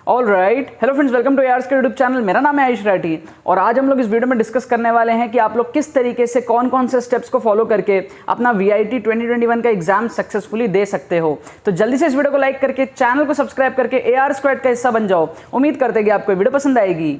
All right, hello friends, welcome to यार्स के YouTube channel. मेरा नाम है आयुष राठी और आज हम लोग इस वीडियो में डिस्कस करने वाले हैं कि आप लोग किस तरीके से कौन कौन से स्टेप्स को फॉलो करके अपना VIT 2021 का एग्जाम सक्सेसफुली दे सकते हो। तो जल्दी से इस वीडियो को लाइक करके चैनल को सब्सक्राइब करके AR स्क्वाड का हिस्सा बन जाओ। उम्मीद करते हैं कि आपको वीडियो पसंद आएगी।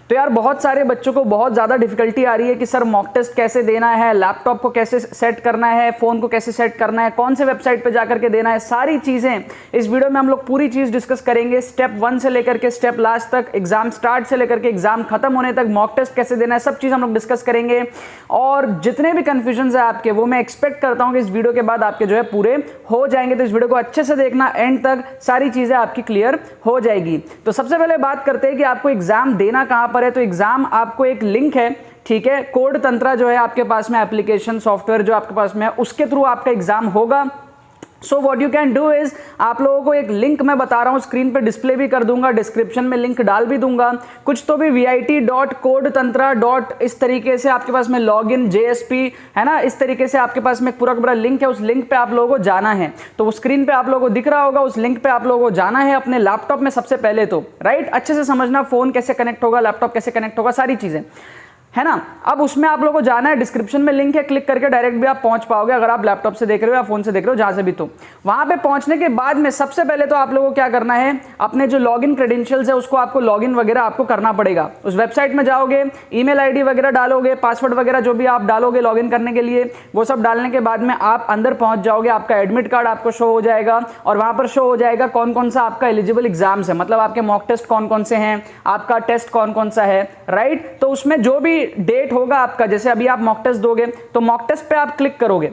तो यार बहुत सारे बच्चों को बहुत ज़्यादा डिफिकल्टी आ रही है कि सर मॉक टेस्ट कैसे देना है, लैपटॉप को कैसे सेट करना है, फ़ोन को कैसे सेट करना है, कौन से वेबसाइट पे जाकर के देना है। सारी चीज़ें इस वीडियो में हम लोग पूरी चीज़ डिस्कस करेंगे, स्टेप 1 से लेकर के स्टेप लास्ट तक, एग्जाम स्टार्ट से लेकर के एग्जाम खत्म होने तक मॉक टेस्ट कैसे देना है, सब चीज़ हम लोग डिस्कस करेंगे। और जितने भी कन्फ्यूजन है आपके, वो मैं एक्सपेक्ट करता हूँ कि इस वीडियो के बाद आपके जो है पूरे हो जाएंगे। तो इस वीडियो को अच्छे से देखना, एंड तक सारी चीज़ें आपकी क्लियर हो जाएगी। तो सबसे पहले बात करते हैं कि आपको एग्जाम देना कहाँ पर है। तो एग्जाम आपको एक लिंक है, ठीक है, कोड तंत्रा जो है आपके पास में, एप्लीकेशन सॉफ्टवेयर जो आपके पास में है, उसके थ्रू आपका एग्जाम होगा। So what you can do is, आप लोगों को एक लिंक मैं बता रहा हूं, स्क्रीन पे डिस्प्ले भी कर दूंगा, डिस्क्रिप्शन में लिंक डाल भी दूंगा। कुछ तो भी vit.codetantra. इस तरीके से आपके पास में लॉगिन JSP है ना, इस तरीके से आपके पास में पूरा का पूरा लिंक है। उस लिंक पे आप लोगों को जाना है, तो वो स्क्रीन पे आप लोगों को दिख रहा होगा। उस लिंक पे आप लोगों को जाना है अपने लैपटॉप में सबसे पहले तो, राइट। अच्छे से समझना, फोन कैसे कनेक्ट होगा, लैपटॉप कैसे कनेक्ट होगा, सारी चीजें है ना। अब उसमें आप लोगों को जाना है, डिस्क्रिप्शन में लिंक है, क्लिक करके डायरेक्ट भी आप पहुंच पाओगे, अगर आप लैपटॉप से देख रहे हो या फोन से देख रहे हो, जहां से भी। तो वहां पे पहुंचने के बाद में सबसे पहले तो आप लोगों को क्या करना है, अपने जो लॉगिन क्रेडेंशियल्स है उसको आपको लॉगिन वगैरह आपको करना पड़ेगा। उस वेबसाइट में जाओगे, ईमेल ID वगैरह डालोगे, पासवर्ड वगैरह जो भी आप डालोगे लॉगिन करने के लिए, वो सब डालने के बाद में आप अंदर पहुंच जाओगे। आपका एडमिट कार्ड आपको शो हो जाएगा और वहां पर शो हो जाएगा कौन कौन सा आपका एलिजिबल एग्जाम्स है, मतलब आपके मॉक टेस्ट कौन कौन से हैं, आपका टेस्ट कौन कौन सा है, राइट। तो उसमें जो भी डेट होगा आपका, जैसे अभी आप मॉक टेस्ट दोगे तो मॉक टेस्ट पे आप क्लिक करोगे,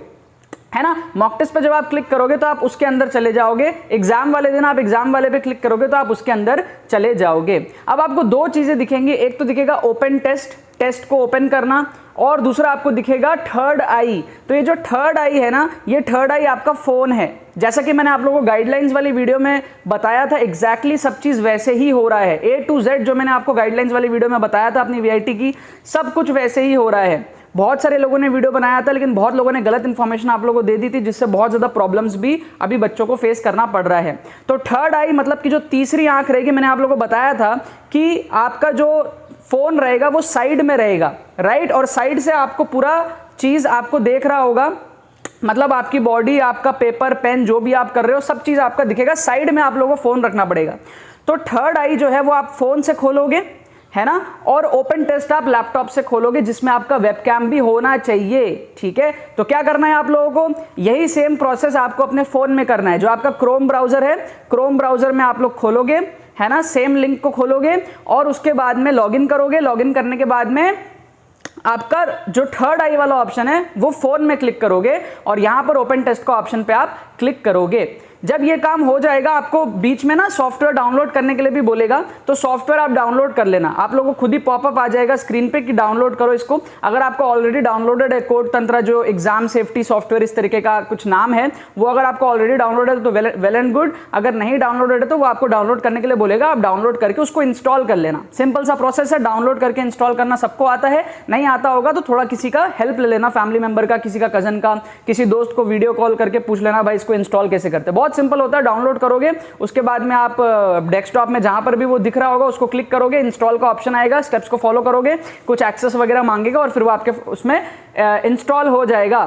है ना। मॉक टेस्ट पे जब आप क्लिक करोगे तो आप उसके अंदर चले जाओगे। एग्जाम वाले दिन आप एग्जाम वाले पे क्लिक करोगे तो आप उसके अंदर चले जाओगे। अब आपको दो चीजें दिखेंगी, एक तो दिखेगा ओपन टेस्ट, टेस्ट को ओपन करना, और दूसरा आपको दिखेगा थर्ड आई। तो ये जो थर्ड आई है ना, ये थर्ड आई आपका फोन है। जैसा कि मैंने आप लोगों को गाइडलाइंस वाली वीडियो में बताया था, एग्जैक्टली सब चीज वैसे ही हो रहा है। A to Z जो मैंने आपको गाइडलाइंस वाली वीडियो में बताया था अपनी VIT की, सब कुछ वैसे ही हो रहा है। बहुत सारे लोगों ने वीडियो बनाया था, लेकिन बहुत लोगों ने गलत इंफॉर्मेशन आप लोगों को दे दी थी, जिससे बहुत ज्यादा प्रॉब्लम्स भी अभी बच्चों को फेस करना पड़ रहा है। तो थर्ड आई मतलब कि जो तीसरी आंख रहेगी, मैंने आप लोगों को बताया था कि आपका जो फोन रहेगा वो साइड में रहेगा, राइट। और साइड से आपको पूरा चीज आपको देख रहा होगा, मतलब आपकी बॉडी, आपका पेपर पेन जो भी आप कर रहे हो, सब चीज आपका दिखेगा। साइड में आप लोगों को फोन रखना पड़ेगा। तो थर्ड आई जो है वो आप फोन से खोलोगे, है ना, और ओपन टेस्ट आप लैपटॉप से खोलोगे, जिसमें आपका वेबकैम भी होना चाहिए, ठीक है। तो क्या करना है आप लोगों को, यही सेम प्रोसेस आपको अपने फोन में करना है। जो आपका क्रोम ब्राउजर है, क्रोम ब्राउजर में आप लोग खोलोगे, है ना, सेम लिंक को खोलोगे और उसके बाद में लॉगिन करोगे। लॉगिन करने के बाद में आपका जो थर्ड आई वाला ऑप्शन है वो फोन में क्लिक करोगे और यहां पर ओपन टेस्ट का ऑप्शन पे आप क्लिक करोगे। जब ये काम हो जाएगा, आपको बीच में ना सॉफ्टवेयर डाउनलोड करने के लिए भी बोलेगा, तो सॉफ्टवेयर आप डाउनलोड कर लेना। आप लोगों को खुद ही पॉपअप आ जाएगा स्क्रीन पे कि डाउनलोड करो इसको। अगर आपको ऑलरेडी डाउनलोडेड है कोड तंत्रा, जो एग्जाम सेफ्टी सॉफ्टवेयर इस तरीके का कुछ नाम है, वो अगर आपको ऑलरेडी डाउनलोड है तो वेल एंड गुड। अगर नहीं डाउनलोडेड है तो वो आपको डाउनलोड करने के लिए बोलेगा, आप डाउनलोड करके उसको इंस्टॉल कर लेना। सिंपल सा प्रोसेस है, डाउनलोड करके इंस्टॉल करना सबको आता है। नहीं आता होगा तो थोड़ा किसी का हेल्प ले लेना, फैमिली मेंबर का, किसी का कजन का, किसी दोस्त को वीडियो कॉल करके पूछ लेना, भाई इसको इंस्टॉल कैसे करते हैं। बहुत सिंपल होता है। डाउनलोड करोगे, उसके बाद में आप डेस्कटॉप में जहां पर भी वो दिख रहा होगा उसको क्लिक करोगे, इंस्टॉल का ऑप्शन आएगा, स्टेप्स को फॉलो करोगे, कुछ एक्सेस वगैरह मांगेगा और फिर वो आपके उसमें इंस्टॉल हो जाएगा,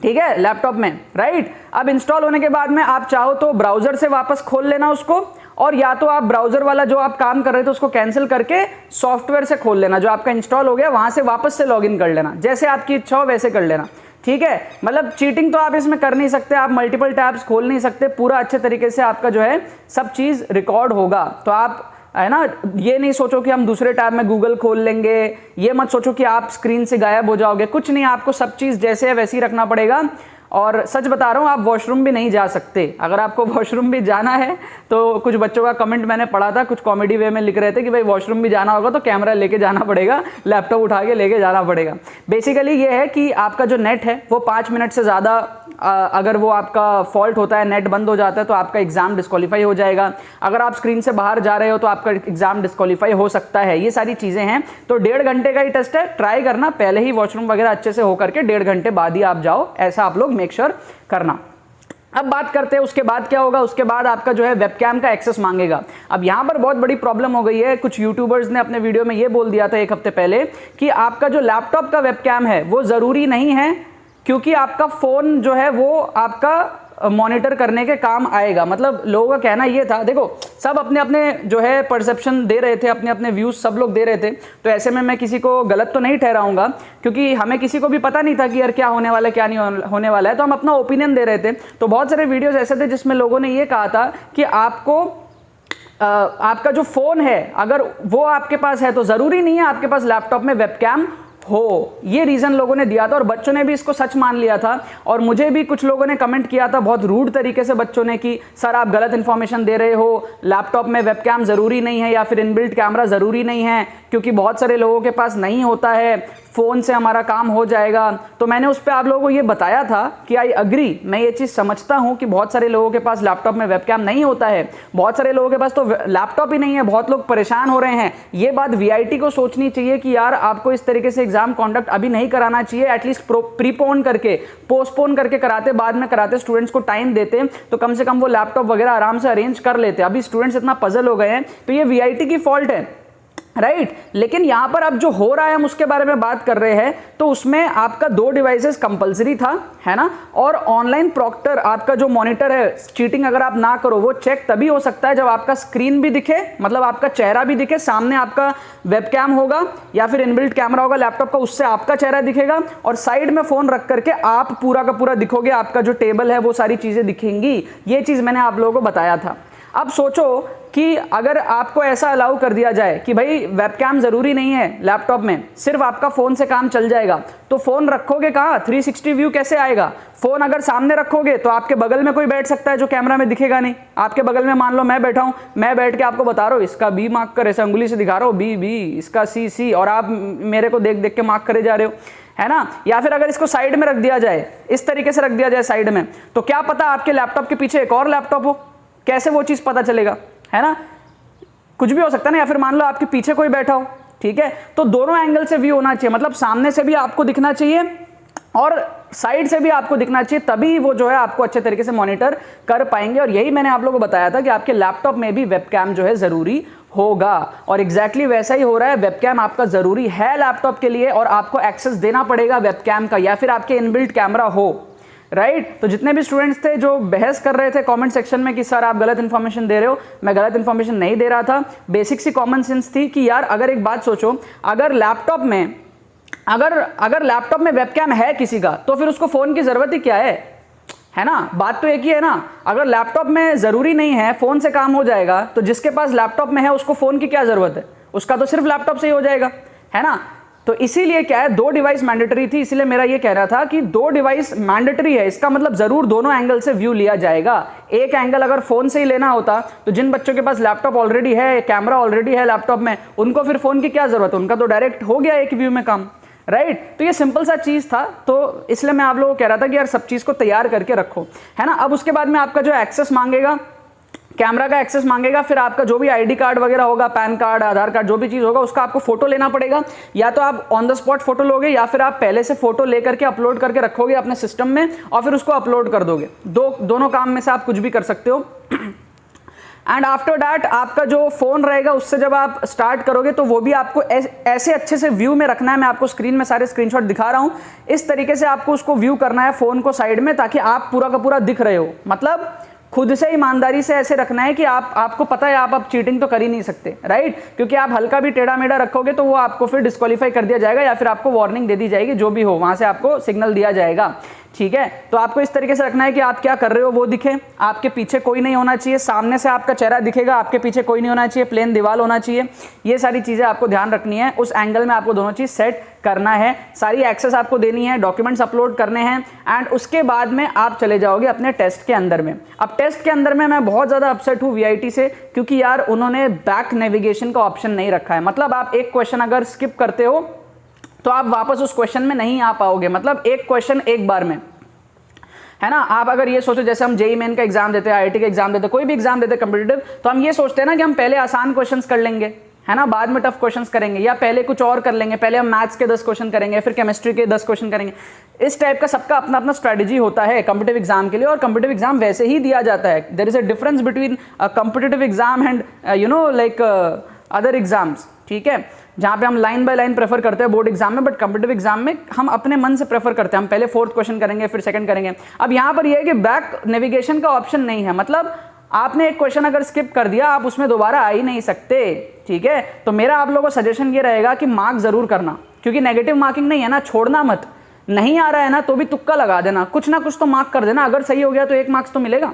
ठीक है, लैपटॉप में, राइट। अब इंस्टॉल होने के बाद में आप चाहो तो ब्राउजर से वापस खोल लेना उसको, और या तो आप ब्राउजर वाला जो आप काम कर रहे थे उसको कैंसिल करके सॉफ्टवेयर से खोल लेना, जो आपका इंस्टॉल हो गया वहां से वापस से लॉगिन कर लेना। जैसे आपकी इच्छा हो वैसे कर लेना, ठीक है। मतलब चीटिंग तो आप इसमें कर नहीं सकते, आप मल्टीपल टैब्स खोल नहीं सकते, पूरा अच्छे तरीके से आपका जो है सब चीज रिकॉर्ड होगा। तो आप, है ना, ये नहीं सोचो कि हम दूसरे टैब में गूगल खोल लेंगे, ये मत सोचो कि आप स्क्रीन से गायब हो जाओगे, कुछ नहीं, आपको सब चीज जैसे है वैसे ही रखना पड़ेगा। और सच बता रहा हूँ, आप वॉशरूम भी नहीं जा सकते। अगर आपको वॉशरूम भी जाना है तो कुछ बच्चों का कमेंट मैंने पढ़ा था, कुछ कॉमेडी वे में लिख रहे थे कि भाई वॉशरूम भी जाना होगा तो कैमरा लेके जाना पड़ेगा, लैपटॉप उठा के लेके जाना पड़ेगा। बेसिकली ये है कि आपका जो नेट है वो 5 मिनट से ज़्यादा अगर वो आपका फॉल्ट होता है, नेट बंद हो जाता है, तो आपका एग्जाम डिस्क्वालीफाई हो जाएगा। अगर आप स्क्रीन से बाहर जा रहे हो तो आपका एग्जाम डिस्क्वालीफाई हो सकता है। ये सारी चीजें हैं। तो 1.5 घंटे का ही टेस्ट है, ट्राई करना पहले ही वॉशरूम वगैरह अच्छे से होकर के 1.5 घंटे बाद ही आप जाओ, ऐसा आप लोग मेक श्योर करना। अब बात करते हैं उसके बाद क्या होगा। उसके बाद आपका जो है वेबकैम का एक्सेस मांगेगा। अब यहां पर बहुत बड़ी प्रॉब्लम हो गई है। कुछ यूट्यूबर्स ने अपने वीडियो में ये बोल दिया था 1 हफ्ते पहले कि आपका जो लैपटॉप का वेबकैम है वो जरूरी नहीं है, क्योंकि आपका फोन जो है वो आपका मॉनिटर करने के काम आएगा। मतलब लोगों का कहना ये था, देखो सब अपने अपने जो है परसेप्शन दे रहे थे, अपने अपने व्यूज सब लोग दे रहे थे, तो ऐसे में मैं किसी को गलत तो नहीं ठहराऊंगा, क्योंकि हमें किसी को भी पता नहीं था कि यार क्या होने वाला है क्या नहीं होने वाला है, तो हम अपना ओपिनियन दे रहे थे। तो बहुत सारे वीडियोस ऐसे थे जिसमें लोगों ने ये कहा था कि आपका जो फोन है अगर वो आपके पास है तो जरूरी नहीं है आपके पास लैपटॉप में वेबकैम हो। ये रीजन लोगों ने दिया था और बच्चों ने भी इसको सच मान लिया था। और मुझे भी कुछ लोगों ने कमेंट किया था बहुत रूड तरीके से बच्चों ने कि सर आप गलत इंफॉर्मेशन दे रहे हो, लैपटॉप में वेबकैम जरूरी नहीं है या फिर इनबिल्ट कैमरा जरूरी नहीं है, क्योंकि बहुत सारे लोगों के पास नहीं होता है, फोन से हमारा काम हो जाएगा। तो मैंने उस पर आप लोगों को ये बताया था कि आई अग्री, मैं ये चीज समझता हूं कि बहुत सारे लोगों के पास लैपटॉप में वेबकैम नहीं होता है, बहुत सारे लोगों के पास तो लैपटॉप ही नहीं है, बहुत लोग परेशान हो रहे हैं। ये बात वीआईटी को सोचनी चाहिए कि यार आपको इस तरीके से एग्जाम कॉन्डक्ट अभी नहीं कराना चाहिए, एटलीस्ट प्रीपोन करके पोस्टपोन करके कराते, बाद में कराते, स्टूडेंट्स को टाइम देते, तो कम से कम वो लैपटॉप वगैरह आराम से अरेंज कर लेते। अभी स्टूडेंट्स इतना पजल हो गए हैं, तो ये वीआईटी की फॉल्ट है, राइट। लेकिन यहां पर अब जो हो रहा है हम उसके बारे में बात कर रहे हैं। तो उसमें आपका 2 डिवाइसेस कंपलसरी था, है ना, और ऑनलाइन प्रॉक्टर आपका जो मॉनिटर है, चीटिंग अगर आप ना करो वो चेक तभी हो सकता है जब आपका स्क्रीन भी दिखे, मतलब आपका चेहरा भी दिखे, सामने आपका वेबकैम होगा या फिर इनबिल्ट कैमरा होगा लैपटॉप का, उससे आपका चेहरा दिखेगा और साइड में फोन रख करके आप पूरा का पूरा दिखोगे, आपका जो टेबल है वो सारी चीजें दिखेंगी। ये चीज मैंने आप लोगों को बताया था। अब सोचो कि अगर आपको ऐसा अलाउ कर दिया जाए कि भाई वेबकैम जरूरी नहीं है लैपटॉप में, सिर्फ आपका फोन से काम चल जाएगा, तो फोन रखोगे कहाँ, 360 व्यू कैसे आएगा। फोन अगर सामने रखोगे तो आपके बगल में कोई बैठ सकता है जो कैमरा में दिखेगा नहीं। आपके बगल में मान लो मैं बैठा हूं, मैं बैठ के आपको बता रहा हूं इसका बी मार्क कर, ऐसे अंगुली से दिखा रहा हूं बी, इसका सी, और आप मेरे को देख देख के मार्क करे जा रहे हो, है ना। या फिर अगर इसको साइड में रख दिया जाए, इस तरीके से रख दिया जाए साइड में, तो क्या पता आपके लैपटॉप के पीछे एक और लैपटॉप हो, कैसे वो चीज पता चलेगा, है ना। कुछ भी हो सकता है ना। या फिर मान लो आपके पीछे कोई बैठा हो, ठीक है, तो दोनों एंगल से व्यू होना चाहिए, मतलब सामने से भी आपको दिखना चाहिए और साइड से भी आपको दिखना चाहिए, तभी वो जो है आपको अच्छे तरीके से मॉनिटर कर पाएंगे। और यही मैंने आप लोगों को बताया था कि आपके लैपटॉप में भी वेबकैम जो है जरूरी होगा, और एग्जैक्टली वैसा ही हो रहा है। वेबकैम आपका जरूरी है लैपटॉप के लिए और आपको एक्सेस देना पड़ेगा वेबकैम का, या फिर आपके इनबिल्ट कैमरा हो, राइट। तो जितने भी स्टूडेंट्स थे जो बहस कर रहे थे कमेंट सेक्शन में कि सर आप गलत इंफॉर्मेशन दे रहे हो, मैं गलत इंफॉर्मेशन नहीं दे रहा था। बेसिक सी कॉमन सेंस थी कि यार अगर एक बात सोचो, अगर लैपटॉप में अगर लैपटॉप में वेबकैम है किसी का, तो फिर उसको फोन की जरूरत ही क्या है ना। बात तो एक ही है ना। अगर लैपटॉप में जरूरी नहीं है, फोन से काम हो जाएगा, तो जिसके पास लैपटॉप में है उसको फोन की क्या जरूरत है, उसका तो सिर्फ लैपटॉप से ही हो जाएगा, है ना। तो इसीलिए क्या है, 2 डिवाइस मैंडेटरी थी, इसीलिए मेरा ये कहना था कि 2 डिवाइस मैंडेटरी है, इसका मतलब जरूर दोनों एंगल से व्यू लिया जाएगा। एक एंगल अगर फोन से ही लेना होता तो जिन बच्चों के पास लैपटॉप ऑलरेडी है, कैमरा ऑलरेडी है लैपटॉप में, उनको फिर फोन की क्या जरूरत है, उनका तो डायरेक्ट हो गया एक व्यू में काम, राइट। तो ये सिंपल सा चीज था, तो इसलिए मैं आप लोगों को कह रहा था कि यार सब चीज को तैयार करके रखो, है ना। अब उसके बाद में आपका जो एक्सेस मांगेगा, कैमरा का एक्सेस मांगेगा, फिर आपका जो भी आईडी कार्ड वगैरह होगा, पैन कार्ड, आधार कार्ड, जो भी चीज होगा, उसका आपको फोटो लेना पड़ेगा। या तो आप ऑन द स्पॉट फोटो लोगे, या फिर आप पहले से फोटो लेकर के अपलोड करके रखोगे अपने सिस्टम में और फिर उसको अपलोड कर दोगे। दोनों काम में से आप कुछ भी कर सकते हो। एंड आफ्टर दैट आपका जो फोन रहेगा उससे जब आप स्टार्ट करोगे तो वो भी आपको ऐसे अच्छे से व्यू में रखना है। मैं आपको स्क्रीन में सारे स्क्रीनशॉट दिखा रहा हूं, इस तरीके से आपको उसको व्यू करना है फोन को साइड में, ताकि आप पूरा का पूरा दिख रहे हो। मतलब खुद से ईमानदारी से ऐसे रखना है कि आपको पता है आप अब चीटिंग तो कर ही नहीं सकते, राइट। क्योंकि आप हल्का भी टेढ़ा मेढ़ा रखोगे तो वो आपको फिर डिस्क्वालीफाई कर दिया जाएगा, या फिर आपको वार्निंग दे दी जाएगी, जो भी हो वहां से आपको सिग्नल दिया जाएगा, ठीक है। तो आपको इस तरीके से रखना है कि आप क्या कर रहे हो वो दिखे, आपके पीछे कोई नहीं होना चाहिए, सामने से आपका चेहरा दिखेगा, आपके पीछे कोई नहीं होना चाहिए, प्लेन दीवार होना चाहिए। ये सारी चीजें आपको ध्यान रखनी है, उस एंगल में आपको दोनों चीज सेट करना है, सारी एक्सेस आपको देनी है, डॉक्यूमेंट्स अपलोड करने हैं, एंड उसके बाद में आप चले जाओगे अपने टेस्ट के अंदर में। अब टेस्ट के अंदर में मैं बहुत ज्यादा अपसेट हूँ वीआईटी से, क्योंकि यार उन्होंने बैक नेविगेशन का ऑप्शन नहीं रखा है। मतलब आप एक क्वेश्चन अगर स्किप करते हो तो आप वापस उस क्वेश्चन में नहीं आ पाओगे, मतलब एक क्वेश्चन एक बार में, है ना। आप अगर ये सोचो जैसे हम जेईई मेन का एग्जाम देते हैं, आईआईटी का एग्जाम देते हैं, कोई भी एग्जाम देते हैं कॉम्पिटिटिव, तो हम ये सोचते हैं ना कि हम पहले आसान क्वेश्चंस कर लेंगे, है ना, बाद में टफ क्वेश्चंस करेंगे, या पहले कुछ और कर लेंगे, पहले हम मैथ्स के 10 क्वेश्चन करेंगे, फिर केमिस्ट्री के 10 क्वेश्चन करेंगे। इस टाइप का सबका अपना अपना स्ट्रेटेजी होता है कॉम्पिटिटिव एग्जाम के लिए, और कॉम्पिटिटिव एग्जाम वैसे ही दिया जाता है। There is a difference between competitive exam and you know like other exams, ठीक है, जहाँ पे हम लाइन बाय लाइन प्रेफर करते हैं बोर्ड एग्जाम में, बट कॉम्पिटिटिव एग्जाम में हम अपने मन से प्रेफर करते हैं, हम पहले 4th क्वेश्चन करेंगे, फिर 2nd करेंगे। अब यहाँ पर यह है कि बैक नेविगेशन का ऑप्शन नहीं है, मतलब आपने एक क्वेश्चन अगर स्किप कर दिया, आप उसमें दोबारा आ ही नहीं सकते, ठीक है। तो मेरा आप लोगों को सजेशन ये रहेगा कि मार्क जरूर करना, क्योंकि नेगेटिव मार्किंग नहीं है ना, छोड़ना मत। नहीं आ रहा है ना तो भी तुक्का लगा देना, कुछ ना कुछ तो मार्क कर देना, अगर सही हो गया तो 1 मार्क्स तो मिलेगा,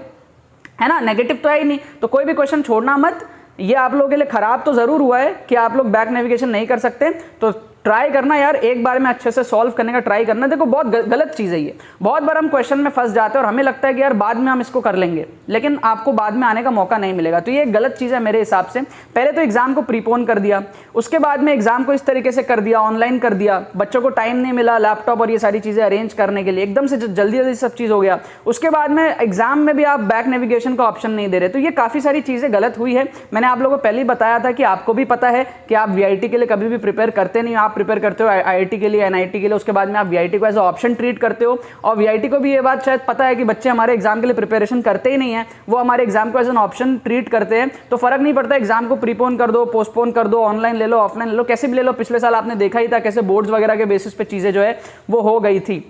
है ना, नेगेटिव तो है ही नहीं, तो कोई भी क्वेश्चन छोड़ना मत। ये आप लोगों के लिए खराब तो जरूर हुआ है कि आप लोग बैक नेविगेशन नहीं कर सकते, तो ट्राई करना यार, एक बार में अच्छे से सॉल्व करने का ट्राई करना। देखो बहुत गलत चीज़ है ये, बहुत बार हम क्वेश्चन में फंस जाते हैं और हमें लगता है कि यार बाद में हम इसको कर लेंगे, लेकिन आपको बाद में आने का मौका नहीं मिलेगा, तो ये एक गलत चीज़ है मेरे हिसाब से। पहले तो एग्जाम को प्रीपोन कर दिया, उसके बाद में एग्जाम को इस तरीके से कर दिया, ऑनलाइन कर दिया, बच्चों को टाइम नहीं मिला लैपटॉप और ये सारी चीज़ें अरेंज करने के लिए, एकदम से जल्दी जल्दी सब चीज़ हो गया। उसके बाद में एग्जाम में भी आप बैक नेविगेशन का ऑप्शन नहीं दे रहे, तो ये काफ़ी सारी चीज़ें गलत हुई है। मैंने आप लोगों को पहले ही बताया था कि आपको भी पता है कि आप वीआईटी के लिए कभी भी प्रिपेयर करते नहीं, आप प्रिपेयर करते हो आईआईटी के लिए, एनआईटी के लिए, उसके बाद में आप वीआईटी को एज ऑप्शन ट्रीट करते हो, और वीआईटी को भी ये बात शायद पता है कि बच्चे हमारे एग्जाम के लिए प्रिपरेशन करते ही नहीं है, वो हमारे एग्जाम को एज एन ऑप्शन ट्रीट करते हैं। तो फर्क नहीं पड़ता, एग्जाम को प्रीपोन कर दो, पोस्टपोन कर दो, ऑनलाइन ले लो, ऑफलाइन ले लो, कैसे भी ले लो। पिछले साल आपने देखा ही था कैसे बोर्ड्स वगैरह के बेसिस पे चीजें जो है वो हो गई थी,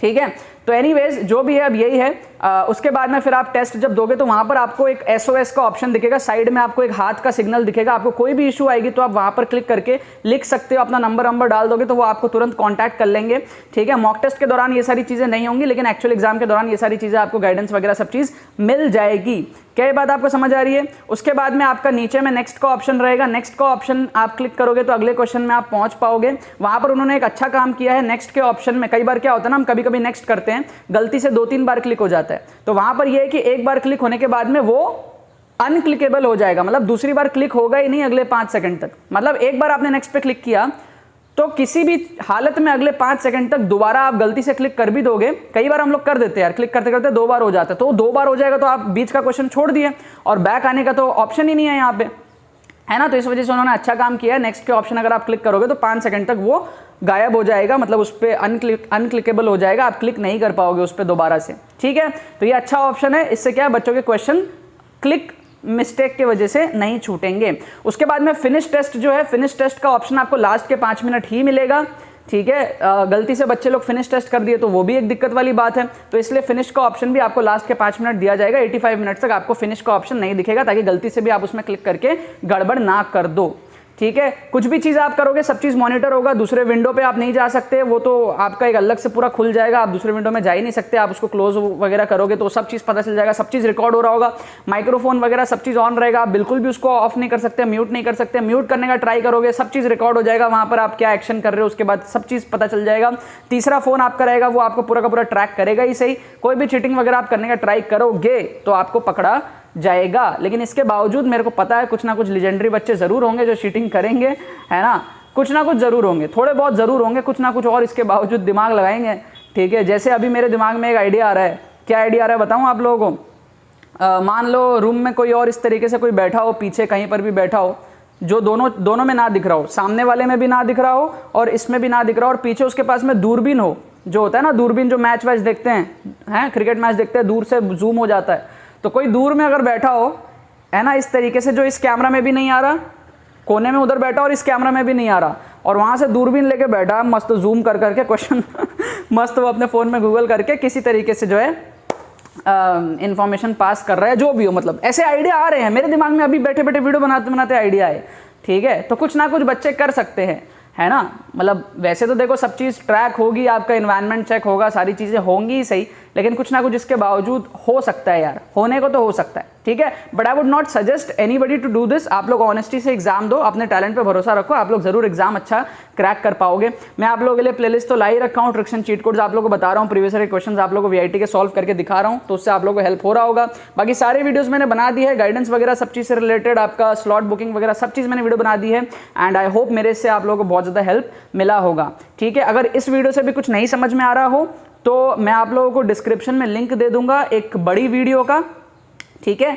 ठीक है। तो एनीवेज जो भी है अब यही है। उसके बाद में फिर आप टेस्ट जब दोगे तो वहां पर आपको एक SOS का ऑप्शन दिखेगा, साइड में आपको एक हाथ का सिग्नल दिखेगा, आपको कोई भी इशू आएगी तो आप वहां पर क्लिक करके लिख सकते हो, अपना नंबर डाल दोगे तो वो आपको तुरंत कांटेक्ट कर लेंगे, ठीक है। मॉक टेस्ट के दौरान ये सारी चीजें नहीं होंगी, लेकिन एक्चुअल एग्जाम के दौरान ये सारी चीजें आपको गाइडेंस वगैरह सब चीज मिल जाएगी। क्या ये बात आपको समझ आ रही है? उसके बाद में आपका नीचे में नेक्स्ट का ऑप्शन रहेगा, नेक्स्ट का ऑप्शन आप क्लिक करोगे तो अगले क्वेश्चन में आप पहुंच पाओगे। वहां पर उन्होंने एक अच्छा काम किया है, नेक्स्ट के ऑप्शन में कई बार क्या होता है ना, हम कभी कभी नेक्स्ट करते हैं, गलती से 2-3 बार क्लिक हो जाता है, तो वहां पर यह है कि एक बार क्लिक होने के बाद में वो अनक्लिकेबल हो जाएगा, मतलब दूसरी बार क्लिक होगा ही नहीं अगले 5 सेकंड तक। मतलब एक बार आपने नेक्स्ट पे क्लिक किया तो किसी भी हालत में अगले 5 सेकंड तक दोबारा आप गलती से क्लिक कर भी दोगे, कई बार हम लोग कर देते हैं यार, क्लिक करते करते 2 बार हो जाता है, तो 2 बार हो जाएगा तो आप बीच का क्वेश्चन छोड़ दिए और बैक आने का तो ऑप्शन ही नहीं है यहाँ पे, है ना। तो इस वजह से उन्होंने अच्छा काम किया है, नेक्स्ट के ऑप्शन अगर आप क्लिक करोगे तो 5 सेकंड तक वो गायब हो जाएगा, मतलब उस पर अनक्लिकेबल हो जाएगा, आप क्लिक नहीं कर पाओगे उस पर दोबारा से, ठीक है। तो ये अच्छा ऑप्शन है, इससे क्या है बच्चों के क्वेश्चन क्लिक मिस्टेक के वजह से नहीं छूटेंगे। उसके बाद में फिनिश टेस्ट जो है, फिनिश टेस्ट का ऑप्शन आपको लास्ट के 5 मिनट ही मिलेगा, ठीक है। गलती से बच्चे लोग फिनिश टेस्ट कर दिए तो वो भी एक दिक्कत वाली बात है, तो इसलिए फिनिश का ऑप्शन भी आपको लास्ट के 5 मिनट दिया जाएगा, 85 मिनट तक आपको फिनिश का ऑप्शन नहीं दिखेगा, ताकि गलती से भी आप उसमें क्लिक करके गड़बड़ ना कर दो, ठीक है। कुछ भी चीज़ आप करोगे सब चीज़ मॉनिटर होगा, दूसरे विंडो पे आप नहीं जा सकते, वो तो आपका एक अलग से पूरा खुल जाएगा, आप दूसरे विंडो में जा ही नहीं सकते, आप उसको क्लोज वगैरह करोगे तो सब चीज़ पता चल जाएगा, सब चीज़ रिकॉर्ड हो रहा होगा, माइक्रोफोन वगैरह सब चीज़ ऑन रहेगा, आप बिल्कुल भी उसको ऑफ नहीं कर सकते, म्यूट नहीं कर सकते, म्यूट करने का ट्राई करोगे सब चीज़ रिकॉर्ड हो जाएगा, वहाँ पर आप क्या एक्शन कर रहे हो उसके बाद सब चीज़ पता चल जाएगा। तीसरा फोन आपका रहेगा, वो आपको पूरा का पूरा ट्रैक करेगा ही सही, कोई भी चीटिंग वगैरह आप करने का ट्राई करोगे तो आपको पकड़ा जाएगा। लेकिन इसके बावजूद मेरे को पता है कुछ ना कुछ लेजेंडरी बच्चे जरूर होंगे जो चीटिंग करेंगे, है ना, कुछ ना कुछ जरूर होंगे, थोड़े बहुत जरूर होंगे, कुछ ना कुछ और इसके बावजूद दिमाग लगाएंगे, ठीक है। जैसे अभी मेरे दिमाग में एक आइडिया आ रहा है, क्या आइडिया आ रहा है बताऊं आप लोगों को। मान लो रूम में कोई और इस तरीके से कोई बैठा हो, पीछे कहीं पर भी बैठा हो, जो दोनों में ना दिख रहा हो, सामने वाले में भी ना दिख रहा हो और इसमें भी ना दिख रहा हो, और पीछे उसके पास में दूरबीन हो, जो होता है ना दूरबीन, जो मैच वैच देखते हैं, क्रिकेट मैच देखते हैं, दूर से जूम हो जाता है, तो कोई दूर में अगर बैठा हो, है ना, इस तरीके से, जो इस कैमरा में भी नहीं आ रहा, कोने में उधर बैठा और इस कैमरा में भी नहीं आ रहा, और वहां से दूरबीन लेके बैठा मस्त जूम कर करके क्वेश्चन मस्त वो अपने फोन में गूगल करके किसी तरीके से जो है इंफॉर्मेशन पास कर रहा है, जो भी हो, मतलब ऐसे आइडिया आ रहे हैं मेरे दिमाग में, अभी बैठे बैठे वीडियो बनाते बनाते आइडिया है, ठीक है। तो कुछ ना कुछ बच्चे कर सकते हैं, है ना। मतलब वैसे तो देखो सब चीज़ ट्रैक होगी, आपका इन्वायरमेंट चेक होगा, सारी चीज़ें होंगी ही सही, लेकिन कुछ ना कुछ इसके बावजूद हो सकता है यार, होने को तो हो सकता है, ठीक है। But I would not suggest anybody to do this. आप लोग ऑनेस्टी से एग्जाम दो, अपने टैलेंट पे भरोसा रखो, आप लोग जरूर एग्जाम अच्छा क्रैक कर पाओगे। मैं आप लोगों के लिए प्लेलिस्ट तो ला ही रखा हूँ, ट्रिक्स एंड चीट कोड्स आप लोगों को बता रहा हूँ, प्रीवियस ईयर क्वेश्चंस आप लोगों को वीआईटी के सॉल्व करके दिखा रहा हूँ, तो उससे आप लोगों को हेल्प हो रहा होगा। बाकी सारे वीडियोस मैंने बना दी है, गाइडेंस वगैरह सब चीज़ से रिलेटेड, आपका स्लॉट बुकिंग वगैरह सब चीज़ मैंने वीडियो बना दी है, एंड आई होप मेरे से आप लोगों को बहुत ज़्यादा हेल्प मिला होगा, ठीक है। अगर इस वीडियो से भी कुछ नहीं समझ में आ रहा हो तो मैं आप लोगों को डिस्क्रिप्शन में लिंक दे दूंगा एक बड़ी वीडियो का, ठीक है,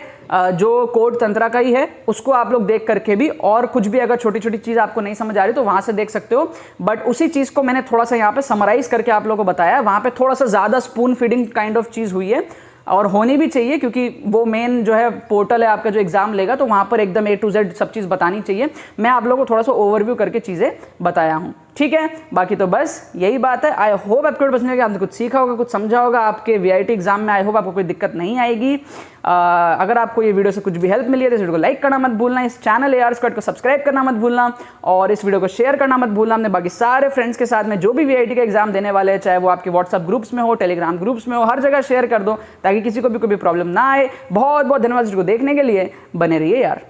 जो कोड तंत्रा का ही है, उसको आप लोग देख करके भी, और कुछ भी अगर छोटी छोटी चीज आपको नहीं समझ आ रही तो वहां से देख सकते हो। बट उसी चीज को मैंने थोड़ा सा यहाँ पे समराइज करके आप लोगों को बताया, वहां पे थोड़ा सा ज्यादा स्पून फीडिंग काइंड ऑफ चीज हुई है, और होनी भी चाहिए, क्योंकि वो मेन जो है पोर्टल है आपका जो एग्जाम लेगा, तो वहां पर एकदम A to Z सब चीज बतानी चाहिए। मैं आप लोगों को थोड़ा सा ओवरव्यू करके चीजें बताया हूं, ठीक है। बाकी तो बस यही बात है। आई होप आपके बचने के आपने कुछ सीखा होगा, कुछ समझा होगा आपके VIT एग्जाम में। आई होप आपको कोई दिक्कत नहीं आएगी। अगर आपको ये वीडियो से कुछ भी हेल्प मिली है तो इस वीडियो को लाइक करना मत भूलना, इस चैनल AR स्क्वाड को सब्सक्राइब करना मत भूलना, और इस वीडियो को शेयर करना मत भूलना अपने बाकी सारे फ्रेंड्स के साथ में जो भी VIT का एग्जाम देने वाले हैं, चाहे वो आपके व्हाट्सएप ग्रुप्स में हो, टेलीग्राम ग्रुप्स में हो, हर जगह शेयर कर दो ताकि किसी को भी कोई प्रॉब्लम ना आए। बहुत बहुत धन्यवाद इसको देखने के लिए, बने रहिए यार।